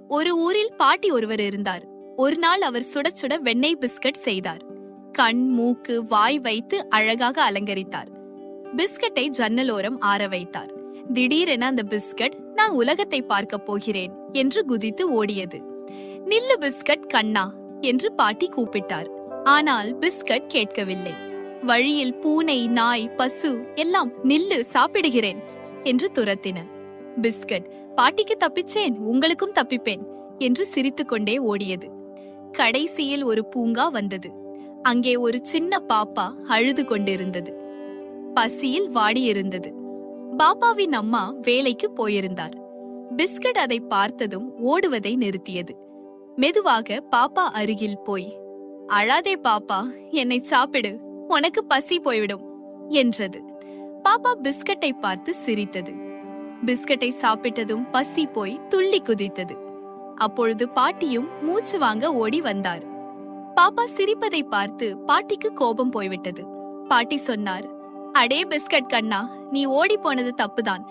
ஒரு ஊரில் பாட்டி ஒருவர் இருந்தார். ஒரு நாள் அவர் சுட சுட வெண்ணெய் பிஸ்கட் செய்தார். கண், மூக்கு, வாய் வைத்து அழகாக அலங்கரித்தார். பிஸ்கட்டை ஜன்னலோரம் ஆற வைத்தார். திடீரென அந்த பிஸ்கட், நான் உலகத்தை பார்க்க போகிறேன் என்று குதித்து ஓடியது. நில்லு பிஸ்கட் கண்ணா என்று பாட்டி கூப்பிட்டார். ஆனால் பிஸ்கட் கேட்கவில்லை. வழியில் பூனை, நாய், பசு எல்லாம் நில்லு சாப்பிடுகிறேன் என்று துரத்தின. பிஸ்கட், பாட்டிக்கு தப்பிச்சேன், உங்களுக்கும் தப்பிப்பேன் என்று சிரித்துக்கொண்டே ஓடியது. கடைசியில் ஒரு பூங்கா வந்தது. அங்கே ஒரு சின்ன பாப்பா அழுது கொண்டிருந்தது. பசியில் வாடியிருந்தது. பாப்பாவின் அம்மா வேலைக்கு போயிருந்தார். பிஸ்கட் அதை பார்த்ததும் ஓடுவதை நிறுத்தியது. மெதுவாக பாப்பா அருகில் போய், அழாதே பாப்பா, என்னை சாப்பிடு, உனக்கு பசி போய்விடும் என்றது. பாப்பா பிஸ்கட்டை பார்த்து சிரித்தது. பிஸ்கட்டை சாப்பிட்டதும் பசி போய் துள்ளி குதித்தது. அப்பொழுது பாட்டியும் மூச்சு வாங்க ஓடி வந்தார். பாப்பா சிரிப்பதை பார்த்து பாட்டிக்கு கோபம் போய்விட்டது. பாட்டி சொன்னார், அடே பிஸ்கட் கண்ணா, நீ ஓடி போனது தப்புதான்.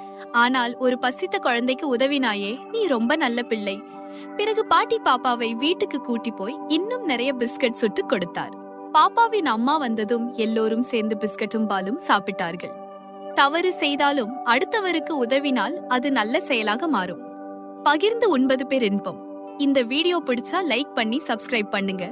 ஆனால் ஒரு பசித்த குழந்தைக்கு உதவினாயே, நீ ரொம்ப நல்ல பிள்ளை. பிறகு பாட்டி பாப்பாவை வீட்டுக்கு கூட்டி போய் இன்னும் நிறைய பிஸ்கட் சுட்டு கொடுத்தார். பாப்பாவின் அம்மா வந்ததும் எல்லோரும் சேர்ந்து பிஸ்கட்டும் பாலும் சாப்பிட்டார்கள். தவறு செய்தாலும் அடுத்தவருக்கு உதவினால் அது நல்ல செயலாக மாறும். பகிர்ந்து உண்பது பேர் இன்பம். இந்த வீடியோ பிடிச்சா லைக் பண்ணி சப்ஸ்கிரைப் பண்ணுங்க.